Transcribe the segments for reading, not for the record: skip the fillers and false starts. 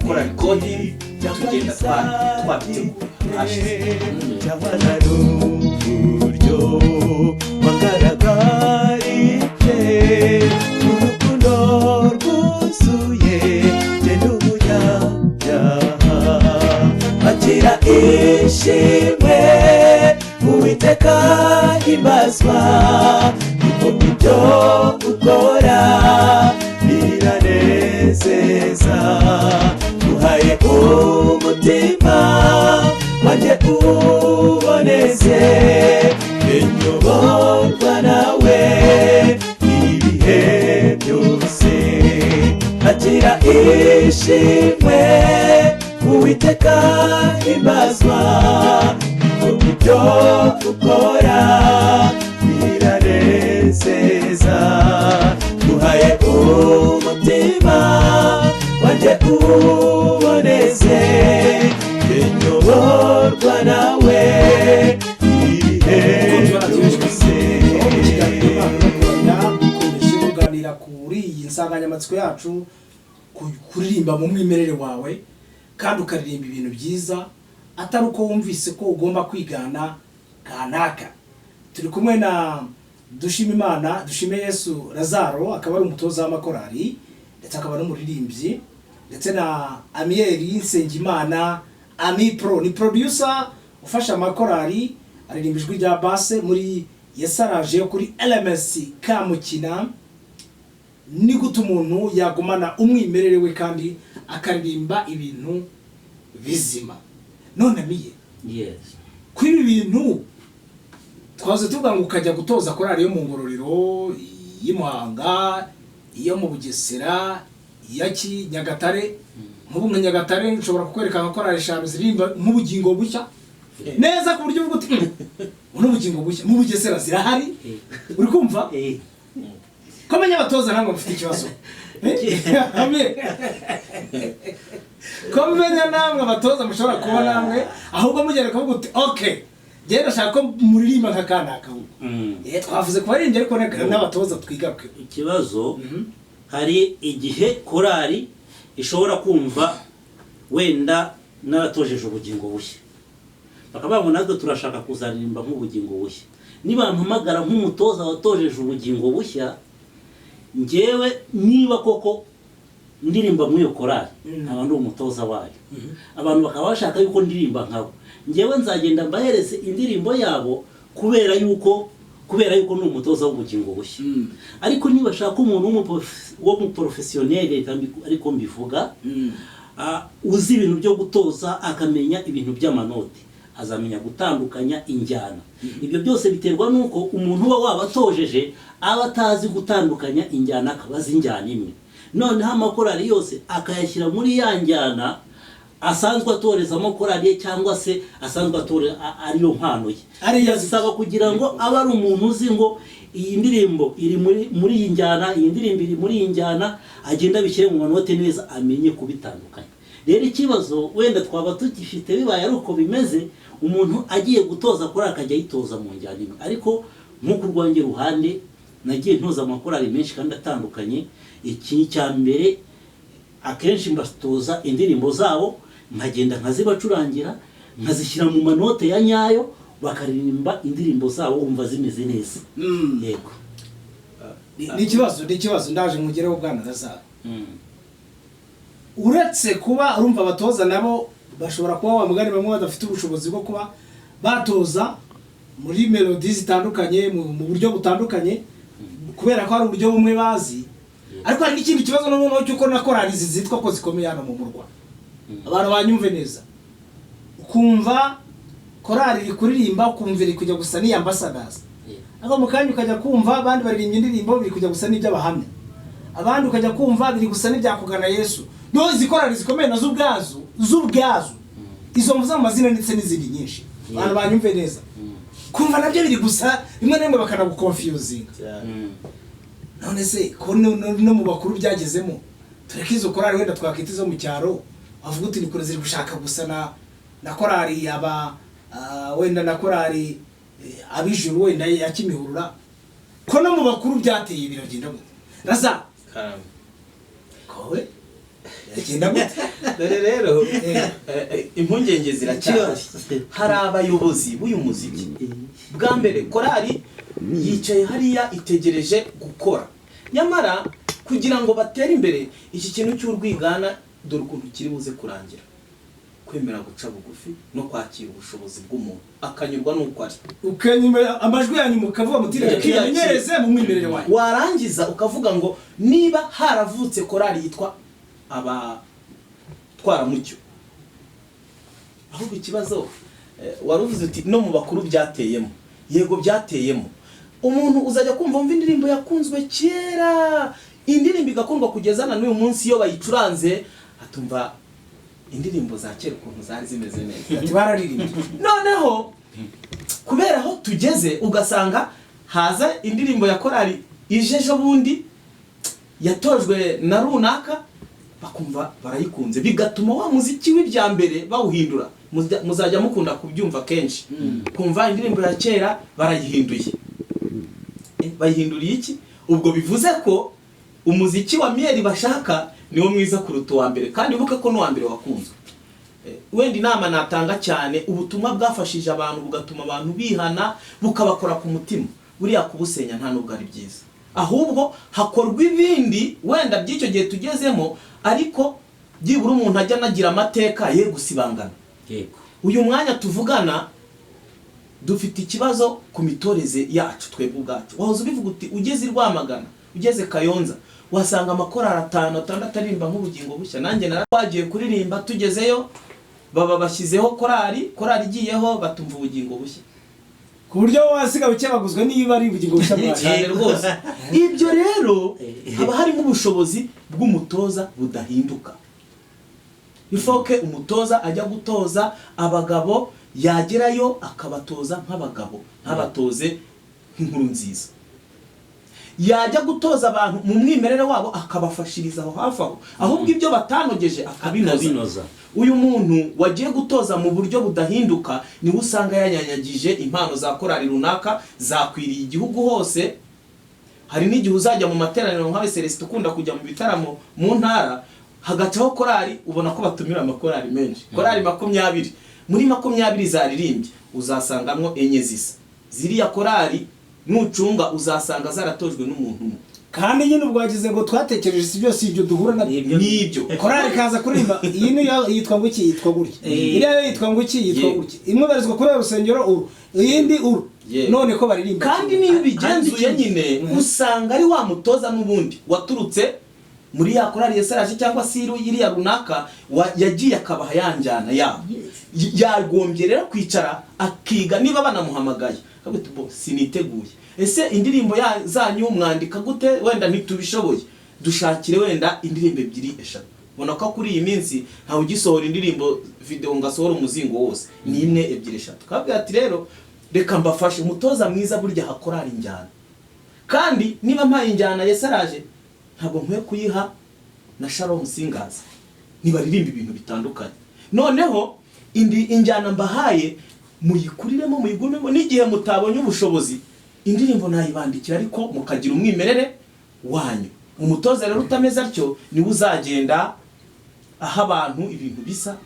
gukora recording tugenda twabitegura uburyo wagaragaye urukundo rwuzuye n'umunyabyaha agira ishimwe Uwiteka himbazwa kuko ibyo ukora biranezeza uhaye umutima wanjye uboneze nyoborwa nawe ibihe byose agira ishimwe Uwiteka himbazwa kuko ibyo ukora biranezeza uhaye umutima wanjye uboneze nyoborwa nawe ibihe byose. dukomeje kuganira kuri iyi nsanganyamatsiko yacu kuririmba mu mwimerere wawe kandi ukaririmba ibintu byiza atari uko wumvise ko ugomba kwigana kanaka. Turi kumwe na Dushimimana Dushime Yesu Lazaro akaba ari umutoza w'amakorari ndetse akaba n'umuririmbyi ndetse na Amiel Nsengimana Ami Pro ni producer ufasha amakorari aririmba ijwi rya basse muri Yesaraje yo kuri LMS Kamukina. Ni gute umuntu yagumana umwimerere we kandi akaririmba ibintu bizima? None Amiel, yes kuri ibi bintu twaze tuvuga ngo ukajya gutoza korari yo mu Ngororero, y'Imuhanga, iyo mu Bugesera, yaki Nyagatare. Nk'ubu nka Nyagatare nshobora kukwereka nka korari 5 zirimba nk'ubugingo bushya neza ku buryo bwo n'ubugingo bushya. Mu Bugesera zirahari, uri kumva? Komenya abatoza ntabwo mufite ikibazo. Komenya namwe abatoza mushobora kuba namwe ahubwo mugera kuvuga uti okay genda shaka ko muririmba nka kanaka. Twavuze ko baririmbye ariko n'abatoza twigaruke. Ikibazo hari igihe korari ishobora kumva wenda naratojeje ubugingo bushya bakaba ngo natwe turashaka kuzaririmba nk'ubugingo bushya. Niba mpamagara nk'umutoza watojeje ubugingo bushya, ngewe niba koko ndirimba muri iyo korari abantu umutoza wayo abantu bakaba bashaka yuko ndirimba nkabo, ngewe nzagenda mbahereze indirimbo yabo kubera yuko ni umutoza w'ubugingo bushya. Ariko niba shaka umuntu wo mu professionnel ariko mbivuga uzi ibintu byo gutoza akamenya ibintu by'amanoti, azamenya gutandukanya injyana. Ibyo byose biterwa nuko umuntu uba wabatojeje aba atazi gutandukanya injyana, akabaza injyana imwe noneho amakorari yose akayashyira muri ya njyana asanzwe atorezamo korari ye cyangwa se asanzwe atoreza ariyo mpano ye. Yasaba kugira ngo aba ari umuntu uzi ngo iyi ndirimbo iri muri iyi njyana, iyi ndirimbo iri muri iyi njyana, agenda bishyire mu manote neza amenye kubitandukanya. Rero ikibazo wenda twaba tugifite bibaye ari uko bimeze, umuntu agiye gutoza korari akajya yitoza mu njyana imwe. Ariko nk'uko urwange ruhande nagiye ntoza amakorari menshi kandi atandukanye. Iki cya mbere akenshi mbatoza indirimbo zabo nkagenda nkazibacurangira nkazishyira mu manote ya nyayo bakaririmba indirimbo zabo umva zimeze neza. Yego ni ikibazo ndaje mugereho bwana Lazaro. Uretse kuba urumva abatoza nabo bashobora kuba wamugani bamwe badafite ubushobozi bwo kuba batoza muri melody zitandukanye mu buryo butandukanye kubera ko ari uburyo bumwe bazi. Ariko hari n'ikindi kibazo noneho cyuko na korari zitwa ko zikomeye hano mu murwa. Abantu banyumve neza, ukumva korari iri kuririmba ukumva iri kujya gusa ni ambassadors, ariko mu kanya ukajya kumva abandi baririmbye indirimbo biri kujya gusa n'iby'abahamya, abandi ukajya kumva biri gusa n'ibyakugana Yesu. No izi korari zikomeye nazo z'ubwazo izo mvuze amazina ndetse n'izindi nyinshi. Abantu banyumve neza, kumva nabyo biri gusa rimwe n'imwe bakanaguconfusing. None se ko no mu bakuru byagezemo tureke izo korari wenda twakita izo mu cyaro avuga uti ni kure ziri gushaka gusa na korari wenda na korari abijuru wenda ya Kimihurura, ko no mu bakuru byateye biragenda gute? Raza kowe yagenda gute dore rero impungenge ziracyari. Hari abayobozi b'uyu muziki, bwa mbere korali yicaye hariya itegereje gukora, nyamara kugira ngo batere imbere iki kintu cy'urwigana, dore ukuntu kiri buze kurangira: kwemera guca bugufi no kwakira ubushobozi bw'umuntu akanyurwa n'uko ari, ukanyuma amajwi yanyu mukavuga muti reka kimenyereze mu mwimerere wanyu, warangiza ukavuga ngo niba haravutse korali yitwa abatwaramucyo, ahubwo ikibazo waruvuze uti no mu bakuru byateyemo. Yego byateyemo. Umuntu uzajya kumva indirimbo yakunzwe kera, indirimbo igakundwa kugeza na n'uyu munsi iyo bayicuranze atumva indirimbo za kera ukuntu zari zimeze neza, ati bararirimbye. noneho kubera aho tugeze ugasanga haza indirimbo ya korali ijejo bundi yatojwe na runaka, bakumva barayikunze, bigatuma wa muziki w'ibya mbere bawuhindura. Muzajya mukunda kubyumva kenshi, kumva indirimbo ya kera barayihinduye. Bayihinduriye iki? Ubwo bivuze ko umuziki wa Mieli bashaka niwo mwiza kuruta uwa mbere, kandi ubuke ko n'uwa mbere wakunzwe. Wenda inama natanga cyane, ubutumwa bwafashije abantu bugatuma abantu bihana, bukabakora ku mutima, buriya kubusenya nta nubwo ari byiza, ahubwo hakorwa ibindi wenda by'icyo gihe tugezemo, ariko byibura umuntu ajya anagira amateka ye gusibangana. Yego. Uyu mwanya tuvugana dufite ikibazo ku mitoreze yacu twebwe ubwacu. Wahoze ubivuga uti ugeze i Rwamagana, ugeze Kayonza, wasanga amakorali 5-6 aririmba nk'ubugingo bushya. Nanjye naragiye kuririmba, tugezeyo baba bashyizeho korali igiyeho batumva ubugingo bushya, ku buryo wasiga buke baguzwe niba ari ubugingo bushya cyane rwose. Ibyo rero haba harimo ubushobozi bw'umutoza budahinduka. Ifoke umutoza ajya gutoza abagabo, yagerayo akabatoza nk'abagabo, ntabatoze nk'inkuru nziza. Yajya gutoza abantu mu mwimerere wabo akabafashiriza aho hafi aho, ahubwo ibyo batanogeje akabinoza. Uyu muntu wagiye gutoza mu buryo budahinduka niwe usanga yanyanyagije impano za korali runaka zakwiriye igihugu hose. Hari n'igihe uzajya mu materaniro nkawe Celestin ukunda kujya mu bitaramo mu ntara, hagacaho korali ubona ko batumira amakorali menshi, korali 20. Muri 20 zaririmbye uzasangamo 4 zisa. Ziriya korali nucunga uzasanga zaratojwe n'umuntu umwe. Kandi nyine ubwagize ngo twatekereje si byose ibyo duhura na nibyo. Korali kaza kuririmba, iyi ni yitwa ngo iki, yitwa gutya. Iriya yitwa ngo iki, yitwa gutya. Imwe barizwa kuri rusengero iyindi none ko baririmba. Kandi niyo bigenzuye nyine usanga ari wa mutoza n'ubundi waturutse muri ya korali yesaraje cyangwa siru iriya runaka yagiye akabaha yanjyana yabo. Yagombye rero kwicara akiga niba banamuhamagaye kabute bo siniteguye, ese indirimbo zanyu mwandika gute, wenda ntitubishoboye, dushakire wenda indirimbo 2-3. Bona ko kuri iyi minsi ntawe ugisohora indirimbo video ngasohora umuzingo wose, ni 1-2-3. Kabwira ati rero reka mbafashe umutoza mwiza burya hakorari injyana, kandi niba mpaye injyana yesaraje ntabwo nkwiye kuyiha na Shalom Singers, nibaririmba ibintu bitandukanye. Noneho injyana mbahaye muyikuriremo muyigumemo, n'igihe mutabonye ubushobozi indirimbo nayibandikira ariko mukagira umwimerere wanyu. Umutoza rero utameze atyo niwe uzagenda aha abantu ibintu bisa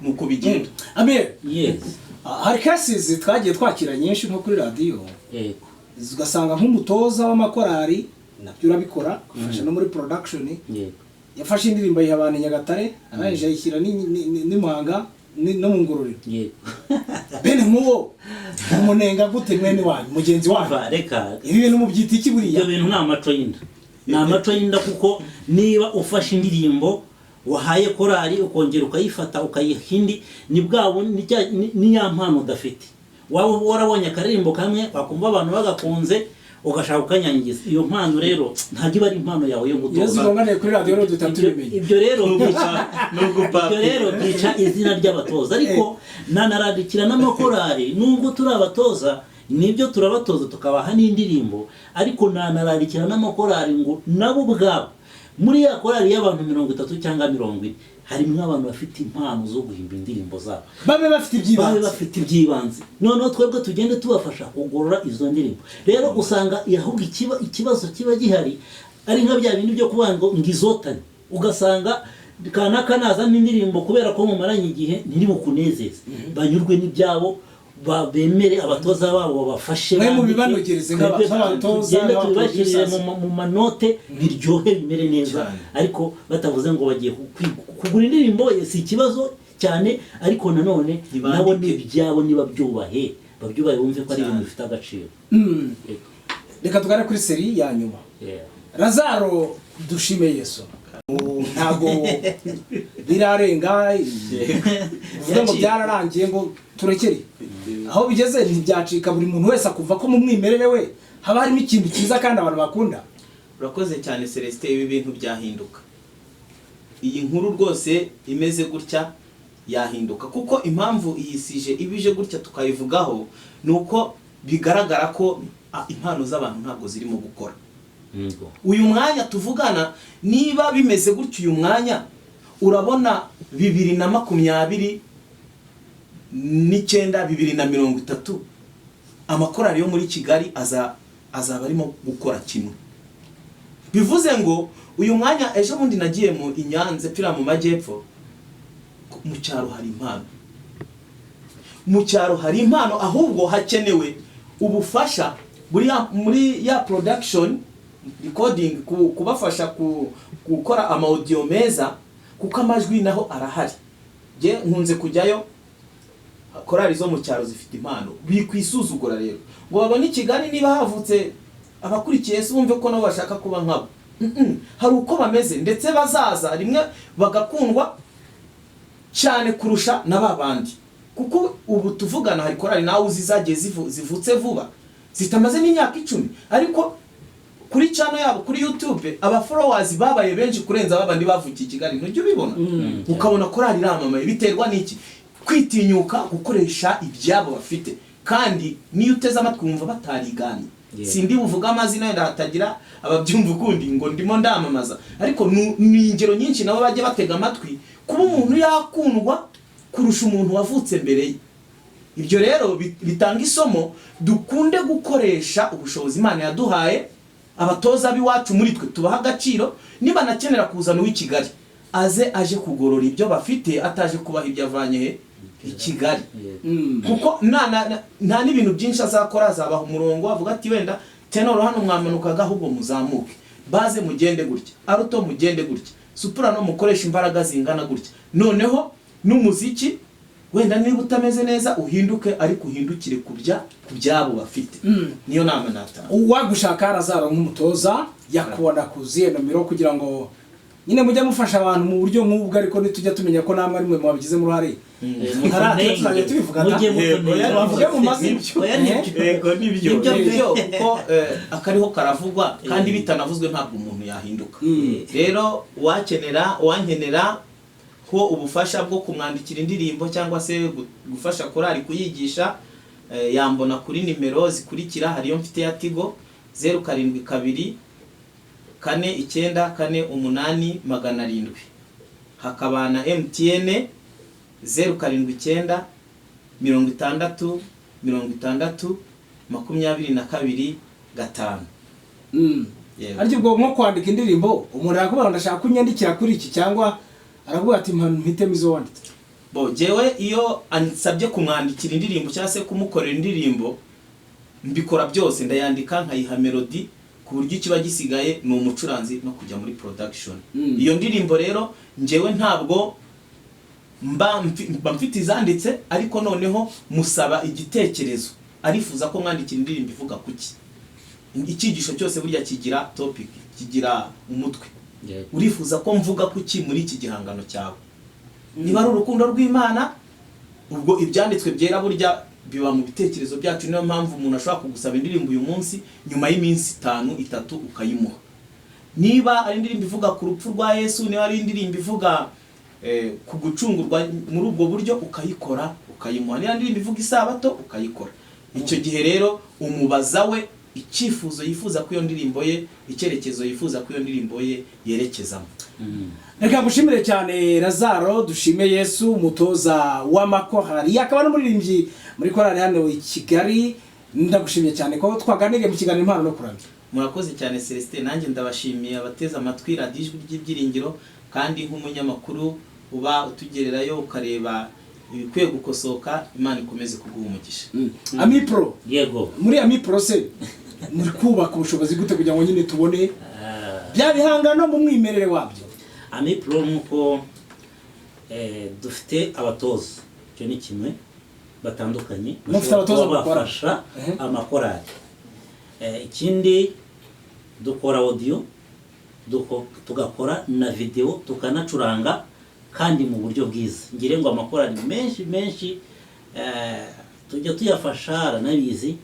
nuko bigenda. Amen. Yes. Hari cases twagiye twakira nyinshi nko kuri radio. Yego. Ugasanga nk'umutoza w'amakorali nabyo urabikora, ufasha no muri production. Yego. Yafashe indirimbo y'abantu Nyagatare, arangije ayishyira ni Muhanga no mu Ngororero. Yego. Bene muwo umunenga gute mwene wanyu mugenzi wanyu? Reka ibi bintu mubyita iki buriya? Ibyo bintu ni amaco y'inda. Ni amaco y'inda kuko niba ufashe indirimbo wahaye korali ukongera ukayifata ukayihindi, ni bwabo ni ya mpano udafite. Waba warabonye akaririmbo kamwe bakumva abantu bagakunze ugashaka ukanyangiza, iyo mpano rero ntagiba ari impano yawe yo gutoza. Yesu ngane kuri radio no dutatubimenye. Ibyo rero byica izina ry'abatoza, ariko nanaradikira n'amakorali nubwo turi abatoza nibyo turabatoza tukabaha n'indirimbo, ariko nanaradikira n'amakorali ngo nabo ubwabo muri ya korali y'abantu 30 cyangwa 40 harimo abantu bafite impano zo guhimba indirimbo zabo, babe bafite ibyibanze. Noneho twebwe tugende tubafasha kugorora izo ndirimbo. Rero usanga yahubwo ikibazo kiba gihari ari nka bya bindi byo kuvuga ngo ngizotanye, ugasanga kanaka nazana indirimbo kubera ko mumaranye igihe ntiri bukunezeze banyurwe n'ibyabo bemere abatoza babo babafashe mwe mu bibanukirize nk'abatoza tubibashyirire mu manote biryohe bimere neza ariko batavuze ngo bagiye kugura indirimbo si ikibazo cyane ariko nanone nabo n'ibyabo niba byubahe babyubahe bumve ko ari ibintu bifite agaciro. Reka tugare kuri seri ya nyuma. Lazaro dushime Yesu ntago birarenga ngo byararangiye ngo turekere aho bigeze ntibyacika buri muntu wese akumva ko mu mwimerere we haba harimo ikintu cyiza kandi abantu bakunda. Urakoze cyane Celestin, ibi bintu byahinduka. Iyi nkuru rwose imeze gutya yahinduka kuko impamvu iyi sije ibije gutya tukayivugaho nuko bigaragara ko impano z'abantu ntabwo zirimo gukora. Uyu mwanya tuvugana niba bimeze gutyo uyu mwanya urabona 2029 2030 amakorari yo muri Kigali azaba arimo gukora kimwe. Bivuze ngo uyu mwanya ejo bundi nagiye mu Inyanze pira mu majyepfo, mu cyaro hari impano. Mu cyaro hari impano ahubwo hakenewe ubufasha muri ya production recording kubafasha gukora ama audio meza kuko amajwi naho arahari. Je nkunze kujyayo korari zo mu cyaro zifite impano bikwisuzugura rero ngo babone Kigali niba havutse abakurikiye Yesu bumve ko nabo bashaka kuba nkabo. Hari uko bameze ndetse bazaza rimwe bagakundwa cyane kurusha n'ababandi kuko ubu tuvugana hari korari nawe uzizagiye zivutse vuba zitamaze n'imyaka 10 ariko kuri channel yabo kuri YouTube aba followers babaye benshi kurenza babandi bavukiye Kigali. Ntujye ubibona ukabona korari ramamaye biterwa n'iki? Kwitinyuka gukoresha ibyabo bafite kandi niyo uteze amatwi wumva batariganye. Sindi buvuga amazina yenda hatagira ababyumva ukundi ngo ndimo ndamamaza ariko ni ingero nyinshi nabo bajye batega amatwi kuba umuntu yakundwa kurusha umuntu wavutse mbere ye. Ibyo rero bitanga isomo dukunde gukoresha ubushobozi Imana yaduhaye. Abatoza biwacu muri twe tubaha agaciro niba nakenera kuzana uwi Kigali aje kugorora ibyo bafite ataje kubaha ibyo avanye he i Kigali. Kuko nta n'ibintu byinshi azakora azabaha umurongo avuga ati wenda tenoro hano mwamanukaga ahubwo muzamuke baze mugende gutya aruto mugende gutya soprano mukoresha imbaraga zingana gutya noneho n'umuziki wenda niba utameze neza uhinduke ariko uhindukire kubyabo bafite. Niyo nama natanga uwagushaka Lazaro nk'umutoza yakubona kuziye nomero kugira ngo nyine mujye mufasha abantu mu buryo nk'ubwo ariko nitujya tumenya ko namwe rimwe mwabigize muri hari ntarate tubivugana bavuge mu mazibyo yego nibyo ko akariho karavugwa kandi bitanavuzwe ntabwo umuntu yahinduka. Rero wankenera ko ubufasha bwo kumwandikira indirimbo cyangwa se gufasha korari kuyigisha yambona kuri nimero zikurikira. Hariyo mfite ya Tigo 072 49488 hakabana MTN 079 60 60 22 5. Ariko ubwo nko kwandika indirimbo umuntu yakubona ndashaka kunyandikira kuri iki cyangwa aravuga ati mpitemo izo wanditse. Jewe iyo ansabye kumwandikira indirimbo cyangwa se kumukorera indirimbo mbikora byose ndayandika nkayiha melody ku buryo kiba gisigaye ni umucuranzi no kujya muri production. Iyo ndirimbo rero njewe ntabwo mba mfite izanditse ariko noneho musaba igitekerezo arifuza ko mwandikira indirimbo ivuga kuki. Ikigisho cyose burya kigira topic kigira umutwe. Urifuza ko mvuga kuki muri iki gihangano cyawe? Niba ari urukundo rw'Imana ubwo ibyanditswe byera burya biba mu bitekerezo byacu. Niyo mpamvu umuntu ashobora kugusaba indirimbo uyu munsi nyuma y'iminsi 5-3 ukayimuha. Niba ari indirimbo ivuga ku rupfu rwa Yesu, niba ari indirimbo ivuga ku gucungurwa muri ubwo buryo ukayikora ukayimuha. Niba indirimbo ivuga isabato ukayikora. Icyo gihe rero umubaza we icyifuzo yifuza ko iyo ndirimbo ye, icyerekezo yifuza ko iyo ndirimbo ye yerekezamo. Reka mushimire cyane Lazaro dushime Yesu umutoza w'amakorari akaba n'umuririmbyi muri korari hano i Kigali. Ndagushimiye cyane ko twaganiriye mu kiganiro impano no kuramya. Murakoze cyane Celestin, nanjye ndabashimiye abateza amatwi Radio Ijwi ry'Ibyiringiro kandi nk'umunyamakuru uba utugererayo ukareba ibikwiye gukosoka. Imana ikomeze kuguha umugisha. Ami Pro, yego muri Ami Pro se muri kubaka ubushobozi gute kugira ngo nyine tubone bya bihangano mu mwimerere wabyo? Ami Pro nuko dufite abatoza, cyo ni kimwe batandukanye, mufite abatoza bafasha amakorali. Ikindi dukora audio, tugakora na video, tukanacuranga kandi mu buryo bwiza. Ngire ngo amakorali menshi tujya tuyafasha aranabizi.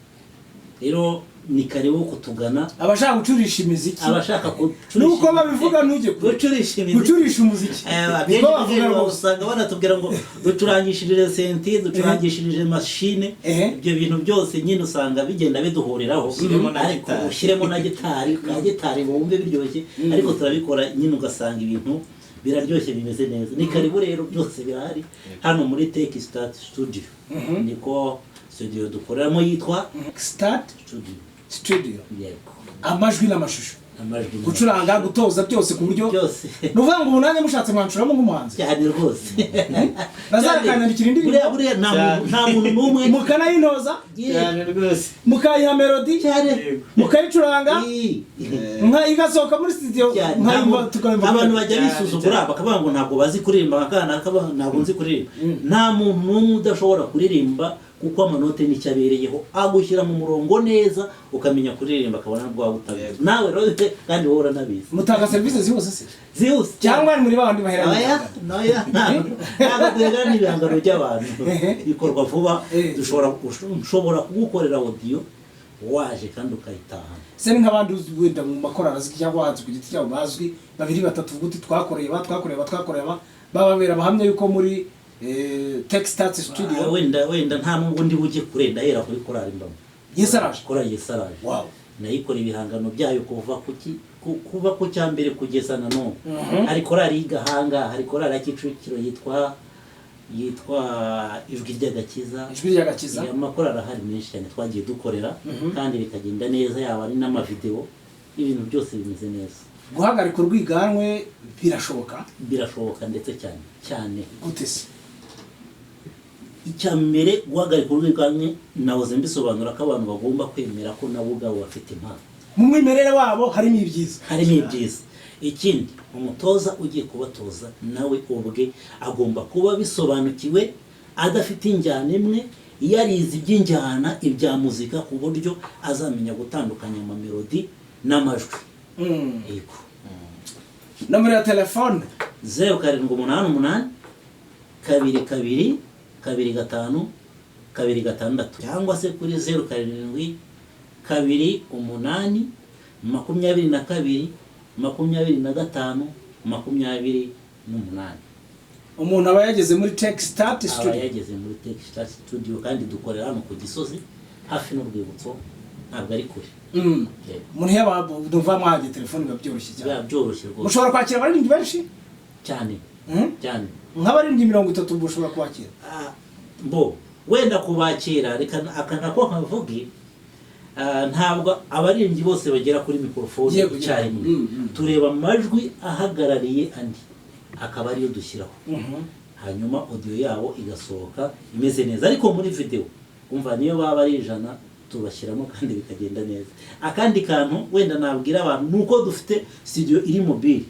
Rero ni karibu kutugana abashaka gucurisha imiziki, abashaka nuko babivuga ntujye gucurisha umuziki. Niko bavuga usanga banatubwira ngo ducurangishirije senti, ducurangishirije machine, ibyo bintu byose nyine usanga bigenda biduhuriraho. Ushyiremo na gitari, ka gitari wumve biryoshye, ariko turabikora nyine ugasanga ibintu biraryoshye bimeze neza. Ni karibu rero byose birahari hano muri Tech Start Studio. Niko studio dukoreramo yitwa Start Studio. Yego. Amajwi n'amashusho, gucuranga, gutoza byose ku buryo byose. Nuvuga ngo unanye mushatse mwancuramo nk'umuhanzi cyane rwose. Bazakanyandikira indirimbo buriya nta muntu n'umwe mukanayintoza cyane rwose, mukayiha melody cyane, mukayicuranga igasohoka muri studio. Abantu bajya bisuzugura bakavuga ngo ntabwo bazi kuririmba, akana ntabwo nzi kuririmba. Nta muntu n'umwe udashobora kuririmba kuko amanote nicyo abereyeho, agushyira mu murongo neza ukamenya kuririmba, akabona nabwo waba utabizi nawe rero, kandi wowe uranabizi. Mutanga service zihuse se? Zihuse cyangwa muri babandi bahera ntabwo kwegana n'ibihangano by'abantu bikorwa vuba. Dushobora kugukorera audio waje kandi ukayitaha. Se nk'abandi wenda mu makorara cyangwa abahanzi ku giti cyabo bazwi 2-3 vuguti twakoreye bababera bahamya yuko muri Tech Start Studio wenda nta nubwo ndi bujye kurenda hera kuri korali mbamo. Yesaraje korali Yesaraje. Wow. Nayikora ibihangano byayo kuva ku cyambere kugeza na none. Hari korali y'Igahanga, hari korali ya Kicukiro yitwa Ijwi ry'Agakiza. Amakorali ahari menshi cyane twagiye dukorera kandi bikagenda neza, yaba ari n'amavideo, ibintu byose bimeze neza. Guhagarika urwiganwe birashoboka ndetse cyane gute se? Icyambere guhagarika urwiganwe nahoze mbisobanura ko abantu bagomba kwemera ko nabo ubwabo bafite impano mu mwimerere wabo, harimo ibyiza. Ikindi umutoza ugiye kubatoza nawe ubwe agomba kuba bisobanukiwe, adafite injyana imwe, yarize iby'injyana ibya muzika ku buryo azamenya gutandukanya amamelodi n'amajwi. Yego. Nomero ya telefone 0788 22 25 26 cyangwa se kuri 07 2 8 22 25 28. Umuntu aba yageze muri Tech Start Studio kandi dukorera hano ku Gisozi hafi n'urwibutso, ntabwo ari kure. Umuntu yaba ndumva mwaje telefone byoroshye cyane. Byoroshye rwose. Mushobora kwakira abaririmbyi benshi cyane. Nk'abaririmbyi 30 mushobora kwakira. Wenda kubakira reka akanako nkavuge, ntabwo abaririmbyi bose bagera kuri mikrofone icyarimwe. Tureba amajwi ahagarariye andi akaba ariyo dushyiraho, hanyuma audio yabo igasohoka imeze neza. Ariko muri video umva niyo baba ari 100 tubashyiramo kandi bikagenda neza. Akandi kantu wenda nabwira abantu nuko dufite studio iri mobile,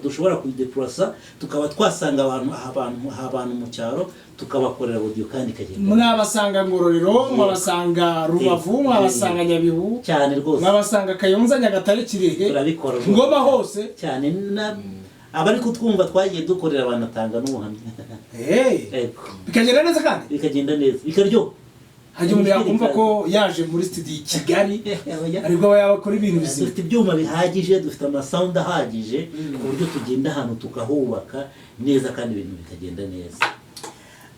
dushobora kuyideplacer, tukaba twasanga abantu mu cyaro tukabakorera audio kandi kagenda. Mwabasanga Ngororero, mwabasanga Rubavu, mwabasanga Nyabihu cyane rwose, mwabasanga Kayonza, Nyagatare, Kirehe, turabikora Ngoma hose cyane. Abari kutwumva twagiye dukorera abanatanga n'ubuhamya. Bikagenda neza kandi bikagenda neza bikaryo. Hajye umuntu yakumva ko yaje muri studio i Kigali ariko yabakora ibintu bizima. Dufite ibyuma bihagije, dufite amasound ahagije ku buryo tugenda ahantu tukahubaka neza kandi ibintu bikagenda neza.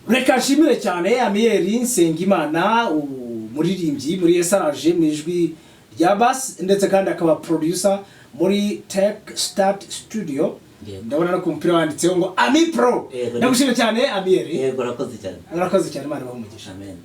Reka nshimire cyane Amiel Nsengimana, umuririmbyi muri Yesaraje mu ijwi rya bass, ndetse kandi akaba producer muri Tech Start Studio. Ndabona no ku mpira wanditseho ngo Ami Pro. Ndagushimira cyane Amiel. Yego, urakoze cyane. Urakoze cyane, Imana ibahe umugisha. Amen.